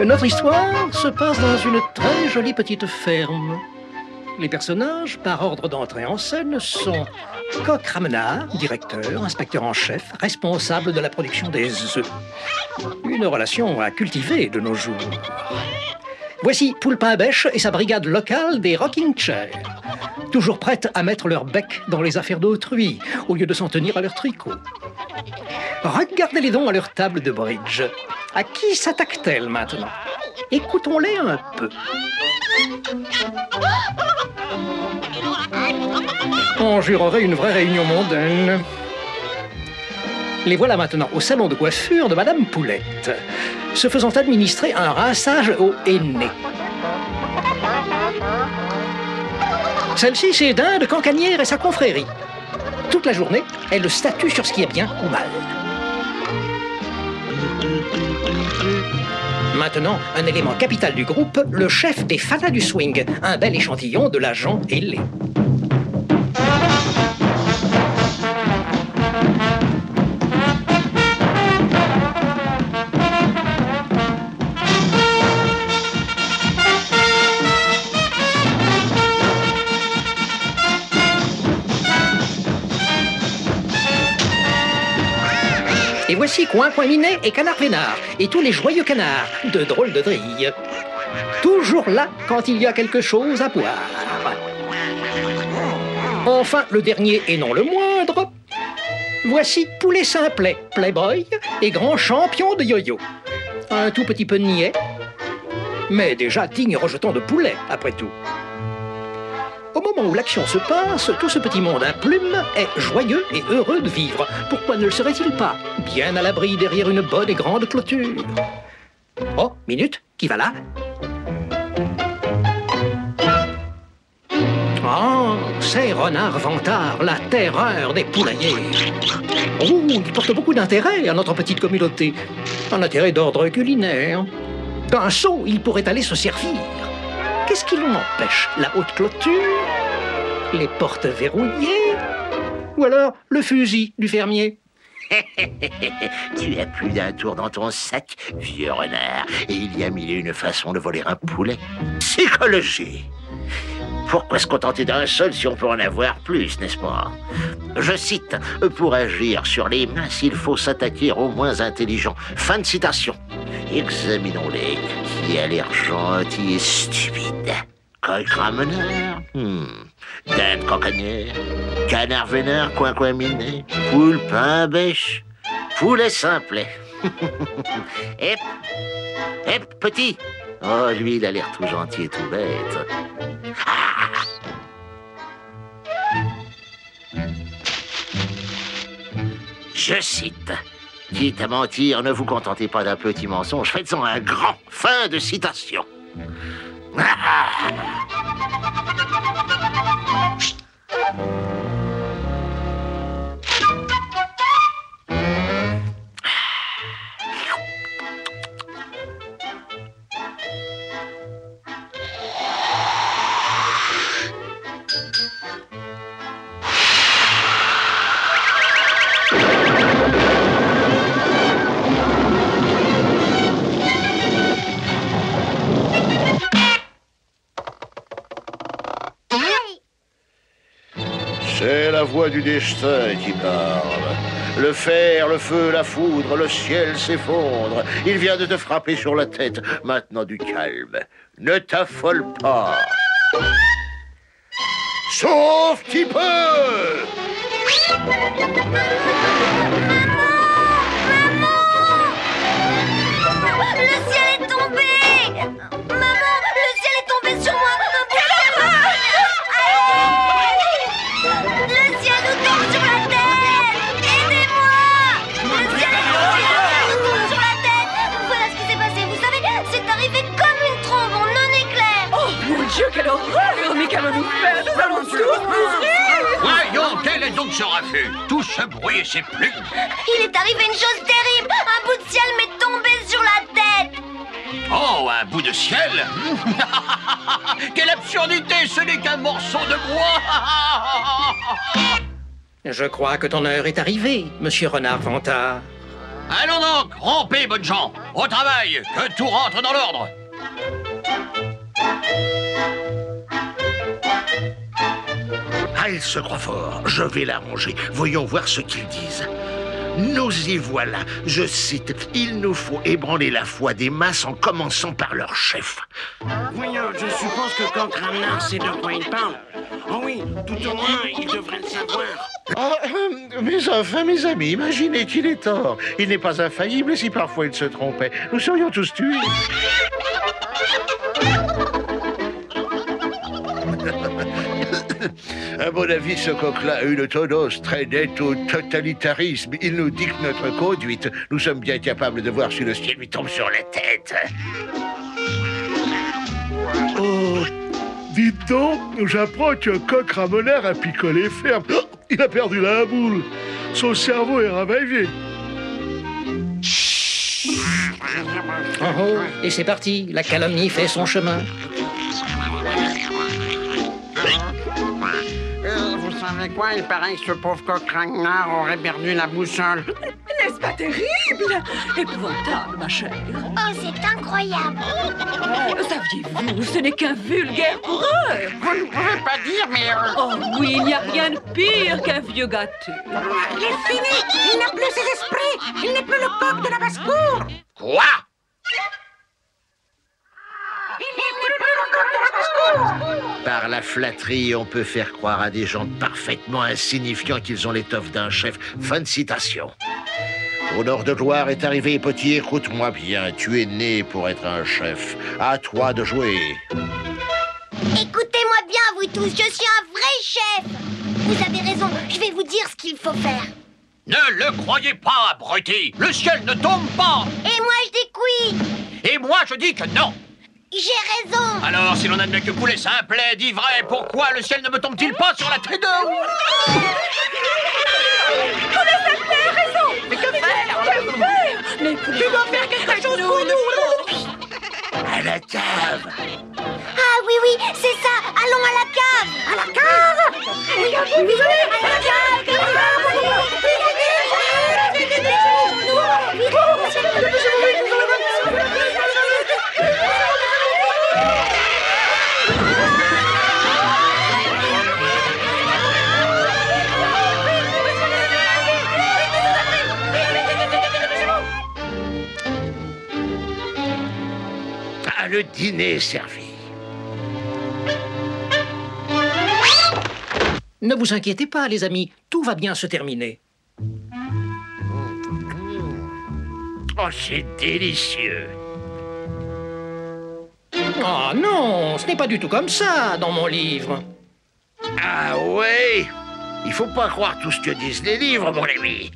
Notre histoire se passe dans une très jolie petite ferme. Les personnages, par ordre d'entrée en scène, sont Coq Ramenard, directeur, inspecteur en chef, responsable de la production des œufs. Une relation à cultiver de nos jours. Voici Poulpin Bêche et sa brigade locale des rocking chairs. Toujours prêtes à mettre leur bec dans les affaires d'autrui, au lieu de s'en tenir à leur tricot. Regardez-les donc à leur table de bridge. À qui s'attaquent-elles maintenant? Écoutons-les un peu. On jurerait une vraie réunion mondaine. Les voilà maintenant au salon de coiffure de Madame Poulette, se faisant administrer un rinçage au henné. Celle-ci, c'est Dinde Cancanière et sa confrérie. Toute la journée, elle statue sur ce qui est bien ou mal. Maintenant, un élément capital du groupe, le chef des fanas du swing, un bel échantillon de l'agent ailé. Et voici Coin Minet et Canard Vénard, et tous les joyeux canards, de drôles de drilles. Toujours là quand il y a quelque chose à boire. Enfin, le dernier et non le moindre, voici Poulet Simplet, playboy et grand champion de yo-yo. Un tout petit peu niais, mais déjà digne rejeton de poulet, après tout. Au moment où l'action se passe, tout ce petit monde à plumes est joyeux et heureux de vivre. Pourquoi ne le serait-il pas? Bien à l'abri derrière une bonne et grande clôture. Oh, minute, qui va là? Oh, c'est Renard Vantard, la terreur des poulaillers. Oh, il porte beaucoup d'intérêt à notre petite communauté. Un intérêt d'ordre culinaire. D'un seau, il pourrait aller se servir. Qu'est-ce qui l'en empêche? La haute clôture? Les portes verrouillées? Ou alors le fusil du fermier? Tu as plus d'un tour dans ton sac, vieux renard, et il y a mille et une façons de voler un poulet. Psychologie! Pourquoi se contenter d'un seul si on peut en avoir plus, n'est-ce pas? Je cite, pour agir sur les masses, il faut s'attaquer aux moins intelligents. Fin de citation. Examinons-les. Qui a l'air gentil et stupide? Coq Ramenard? Dinde Cancanière? Canard Vénard, Coin Minet? Poulpin Bêche? Poulet Simplet? Hep, petit! Oh, lui, il a l'air tout gentil et tout bête. Je cite, quitte à mentir, ne vous contentez pas d'un petit mensonge, faites-en un grand. Fin de citation. C'est la voix du destin qui parle. Le fer, le feu, la foudre, le ciel s'effondre. Il vient de te frapper sur la tête. Maintenant du calme. Ne t'affole pas. Sauf petit peu. Le ciel est tombé! Maman, le ciel est tombé sur moi! Le ciel nous tombe sur la tête! Aidez-moi! Le ciel nous tombe sur la tête! Voilà ce qui s'est passé, vous savez, c'est arrivé comme une trombe en non-éclair! Oh mon Dieu, quelle horreur! Mais qu'allons-nous faire? Nous allons tous mourir! Voyons, quel est donc ce raffut? Tout ce bruit et ces plumes! Il est arrivé une chose terrible! Un bout de ciel m'est tombé sur la tête! Oh, un bout de ciel? Quelle absurdité! Ce n'est qu'un morceau de bois! Je crois que ton heure est arrivée, monsieur Renard Vantard. Allons donc, rompez, bonnes gens. Au travail, que tout rentre dans l'ordre. Ah, il se croit fort. Je vais l'arranger. Voyons voir ce qu'ils disent. Nous y voilà. Je cite. Il nous faut ébranler la foi des masses en commençant par leur chef. Voyons, je suppose que Coq-Ramnard sait de quoi il parle. Oh oui, tout au moins, il devrait le savoir. Mais enfin, mes amis, imaginez qu'il est tort. Il n'est pas infaillible et si parfois il se trompait, nous serions tous tués. À mon avis, ce coq-là a une tendance très nette au totalitarisme. Il nous dicte notre conduite. Nous sommes bien capables de voir si le ciel lui tombe sur la tête. Oh, dites donc, j'apprends qu'un coq ramoneur a picolé ferme. Oh, il a perdu la boule. Son cerveau est ravaillé. Oh, oh, et c'est parti, la calomnie fait son chemin. Vous savez quoi? Il paraît que ce pauvre Coq-Ramnard aurait perdu la boussole. N'est-ce pas terrible? Épouvantable, ma chère. Oh, c'est incroyable. Saviez-vous, ce n'est qu'un vulgaire coureur. Vous ne pouvez pas dire, mais... Oh oui, il n'y a rien de pire qu'un vieux gâté. Il est fini! Il n'a plus ses esprits! Il n'est plus le coq de la basse-cour! Quoi? Il n'est plus le coq de la basse-cour! Par la flatterie, on peut faire croire à des gens parfaitement insignifiants qu'ils ont l'étoffe d'un chef. Fin de citation. Ton heure de gloire est arrivée, petit, écoute-moi bien. Tu es né pour être un chef. À toi de jouer. Écoutez-moi bien, vous tous, je suis un vrai chef. Vous avez raison, je vais vous dire ce qu'il faut faire. Ne le croyez pas, abruti. Le ciel ne tombe pas. Et moi, je dis oui. Et moi, je dis que non. J'ai raison. Alors, si l'on admet que poulet simplet dit vrai, pourquoi le ciel ne me tombe-t-il pas sur la tête de... Mais que faire? Mais tu dois faire quelque chose pour nous. À la cave. Ah oui, oui, c'est ça. Allons à la cave. À la cave. Oui, à la Ah, le dîner est servi. Ne vous inquiétez pas, les amis, tout va bien se terminer. Oh, c'est délicieux. Oh non, ce n'est pas du tout comme ça dans mon livre. Ah ouais? Il faut pas croire tout ce que disent les livres, mon ami.